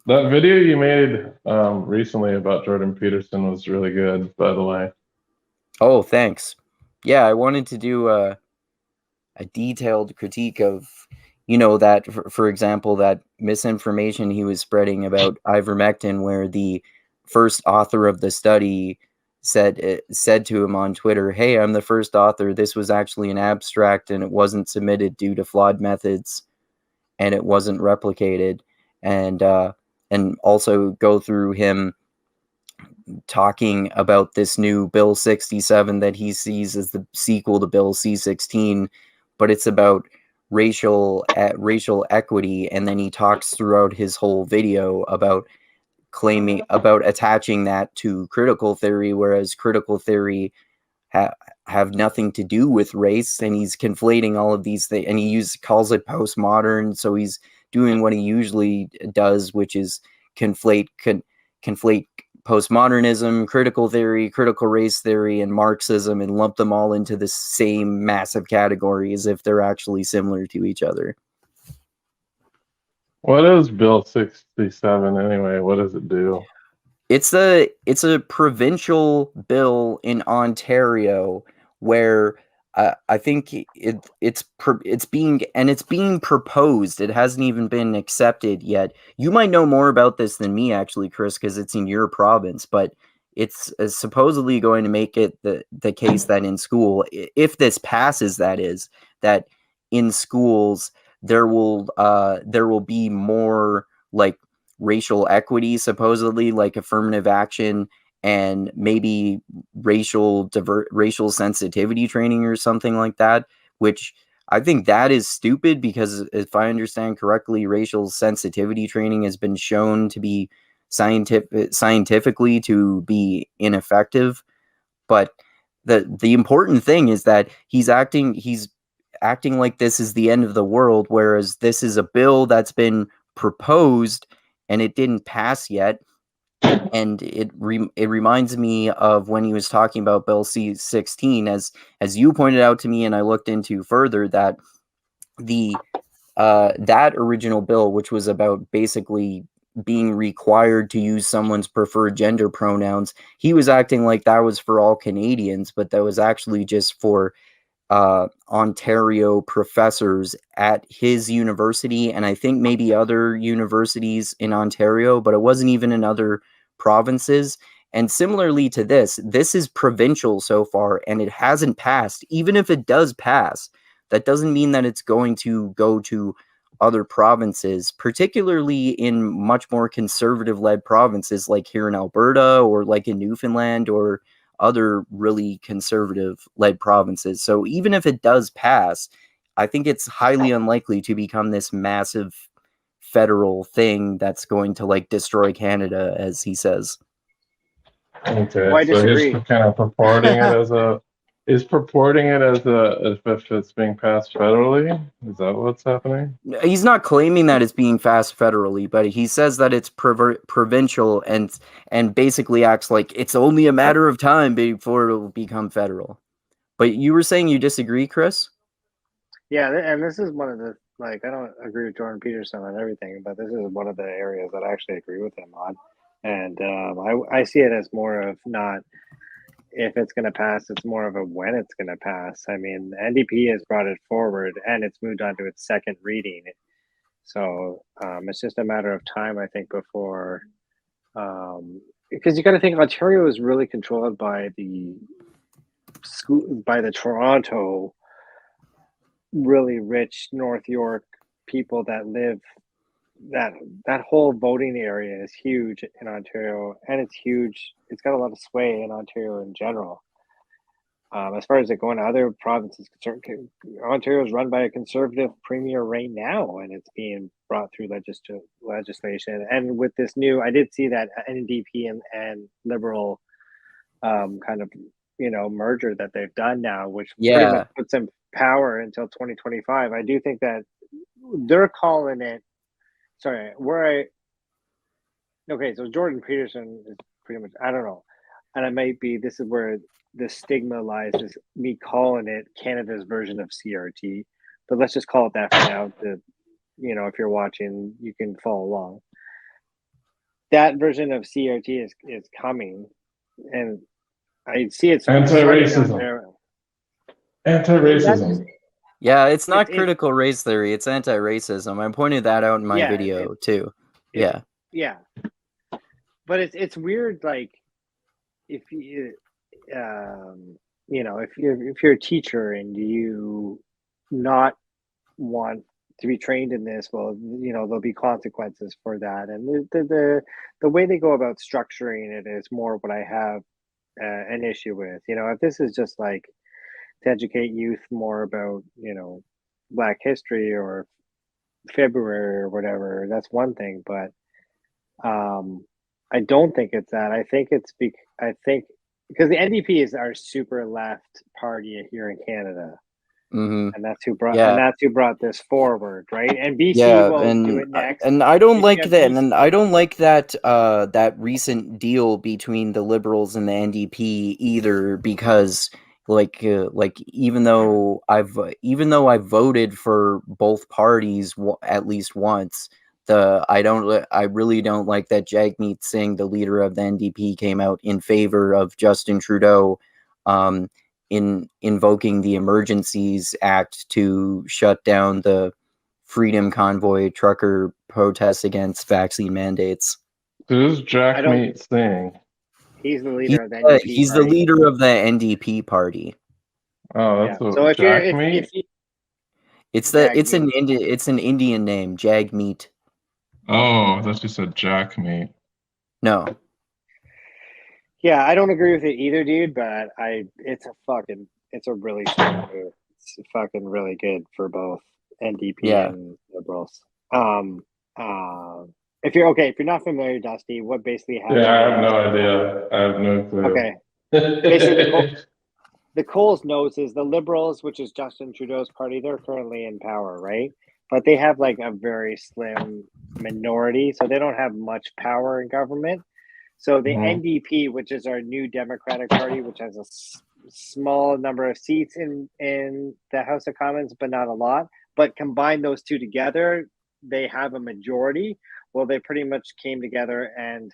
That video you made recently about Jordan Peterson was really good, by the way. Oh, thanks. Yeah, I wanted to do a detailed critique of, that, for example, that misinformation he was spreading about ivermectin, where the first author of the study said to him on Twitter, "Hey, I'm the first author. This was actually an abstract, and it wasn't submitted due to flawed methods, and it wasn't replicated." And also go through him talking about this new Bill 67 that he sees as the sequel to Bill C-16, but it's about racial equity, and then he talks throughout his whole video about attaching that to critical theory, whereas critical theory have nothing to do with race, and he's conflating all of these things, and calls it postmodern, so he's doing what he usually does, which is conflate postmodernism, critical theory, critical race theory, and Marxism, and lump them all into the same massive category as if they're actually similar to each other. What is Bill 67 anyway? What does it do? It's a provincial bill in Ontario where I think it's being proposed. It hasn't even been accepted yet. You might know more about this than me, actually, Chris, because it's in your province. But it's supposedly going to make it the case that in school, if this passes, that in schools there will be more like racial equity, supposedly, like affirmative action, and maybe racial sensitivity training or something like that, which I think that is stupid, because if I understand correctly, racial sensitivity training has been shown to be scientifically to be ineffective. But the important thing is that he's acting like this is the end of the world, whereas this is a bill that's been proposed and it didn't pass yet. And it reminds me of when he was talking about Bill C-16, as you pointed out to me, and I looked into further, that that original bill, which was about basically being required to use someone's preferred gender pronouns, he was acting like that was for all Canadians, but that was actually just for Ontario professors at his university, and I think maybe other universities in Ontario, but it wasn't even in other provinces. And similarly to this is provincial so far, and it hasn't passed. Even if it does pass, that doesn't mean that it's going to go to other provinces, particularly in much more conservative-led provinces like here in Alberta, or like in Newfoundland, or other really conservative-led provinces. So even if it does pass, I think it's highly unlikely to become this massive federal thing that's going to like destroy Canada, as he says. Okay, Well, I so he's disagree. kind of purporting it as if it's being passed federally. Is that what's happening? He's not claiming that it's being passed federally, but he says that it's provincial, and basically acts like it's only a matter of time before it will become federal. But you were saying you disagree, Chris? Yeah, and this is one of the, like, I don't agree with Jordan Peterson on everything, but this is one of the areas that I actually agree with him on. And I see it as more of not if it's going to pass, it's more of a when it's going to pass. I mean, NDP has brought it forward and it's moved on to its second reading. So it's just a matter of time, I think, before. Because you got to think Ontario is really controlled by the Toronto really rich North York people that live that whole voting area is huge in Ontario, and it's huge. It's got a lot of sway in Ontario in general. As far as it going to other provinces concerned, Ontario is run by a conservative premier right now, and it's being brought through legislation. And with this new, I did see that NDP and Liberal kind of merger that they've done now, which pretty much puts them power until 2025. I do think that they're calling it. Sorry, okay, so Jordan Peterson is pretty much, I don't know, and it might be, this is where the stigma lies, is me calling it Canada's version of CRT, but let's just call it that for now. If you're watching, you can follow along. that version of CRT is coming, and I see it's starting in Anti-racism. Ontario. Anti-racism. Yeah, it's not It's critical race theory, it's anti-racism. I pointed that out in my yeah, video too. it's Yeah. but it's weird. Like if you you know, if you're a teacher and you not want to be trained in this, well, you know, there'll be consequences for that. And the way they go about structuring it is more what I have an issue with. You know, if this is just like to educate youth more about, you know, Black history or February or whatever, that's one thing. But I don't think it's that. I think I think because the NDP is our super left party here in Canada. Mm-hmm. And that's who brought this forward, right? And BC will do it next. And I don't like that. BC, And I don't like that that recent deal between the Liberals and the NDP either, because like even though I've voted for both parties at least once, I really don't like that Jagmeet Singh, the leader of the NDP, came out in favor of Justin Trudeau. In invoking the Emergencies Act to shut down the Freedom Convoy trucker protests against vaccine mandates. Who's Jagmeet Singh? He's the leader of the NDP. He's the leader of the NDP party. Oh, that's so if Jagmeet. It's an Indian name, Jagmeet. Oh, I thought you said Jagmeet. No. Yeah, I don't agree with it either, dude. But it's a really smart move. It's fucking really good for both NDP and Liberals. If you're not familiar, Dusty, what basically happened? Yeah, I have no idea. I have no clue. Okay, basically the Coles knows is the Liberals, which is Justin Trudeau's party. They're currently in power, right? But they have like a very slim minority, so they don't have much power in government. So the NDP, which is our new Democratic Party, which has a small number of seats in the House of Commons, but not a lot. But combine those two together, they have a majority. Well, they pretty much came together and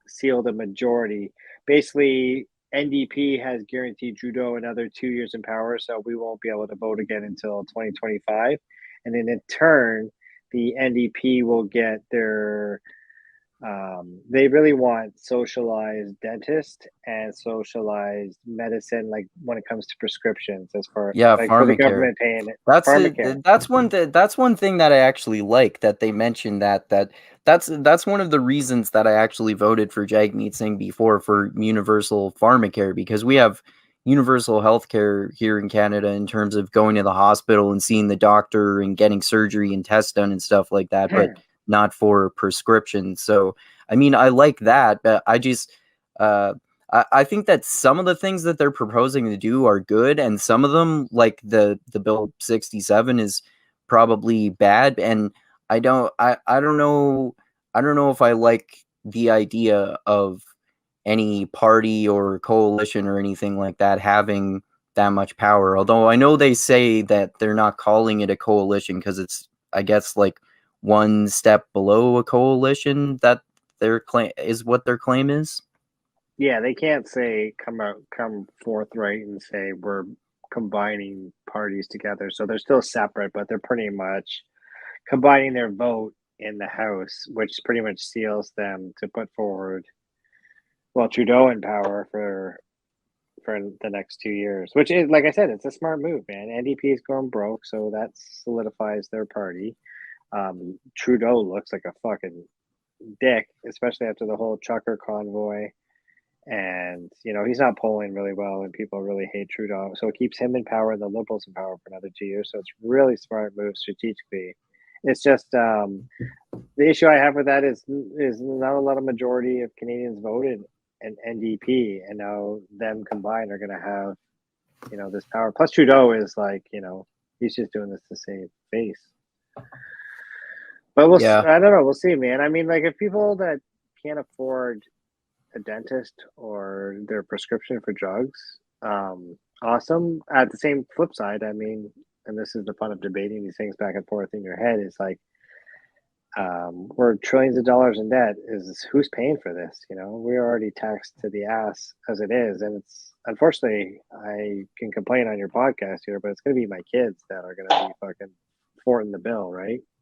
sealed a majority. Basically, NDP has guaranteed Trudeau another 2 years in power, so we won't be able to vote again until 2025. And then in turn, the NDP will get their they really want socialized dentist and socialized medicine, like when it comes to prescriptions, as far like for the government paying it. That's one thing that I actually like, that they mentioned that's one of the reasons that I actually voted for Jagmeet Singh before for universal pharmacare, because we have universal healthcare here in Canada in terms of going to the hospital and seeing the doctor and getting surgery and tests done and stuff like that, but not for prescriptions. So, I mean, I like that, but I just, I think that some of the things that they're proposing to do are good, and some of them, like the Bill 67, is probably bad. And I don't know if I like the idea of any party or coalition or anything like that having that much power. Although I know they say that they're not calling it a coalition because it's, I guess, like one step below a coalition, that their claim is what their claim is. Yeah, they can't say come forthright and say we're combining parties together. So they're still separate, but they're pretty much combining their vote in the House, which pretty much seals them to put forward, well, Trudeau in power for the next 2 years, which is, like I said, it's a smart move, man. NDP is going broke, so that solidifies their party. Trudeau looks like a fucking dick, especially after the whole trucker convoy. And, you know, he's not polling really well and people really hate Trudeau. So it keeps him in power and the Liberals in power for another 2 years. So it's really smart move strategically. It's just the issue I have with that is not a lot of majority of Canadians voted an NDP, and now them combined are going to have, you know, this power. Plus Trudeau is like, you know, he's just doing this to save face. But I don't know. We'll see, man. I mean, like, if people that can't afford a dentist or their prescription for drugs, awesome. At the same flip side, I mean, and this is the fun of debating these things back and forth in your head, is like, we're trillions of dollars in debt. Is who's paying for this? We're already taxed to the ass as it is, and it's unfortunately I can complain on your podcast here, but it's going to be my kids that are going to be fucking forting the bill, right?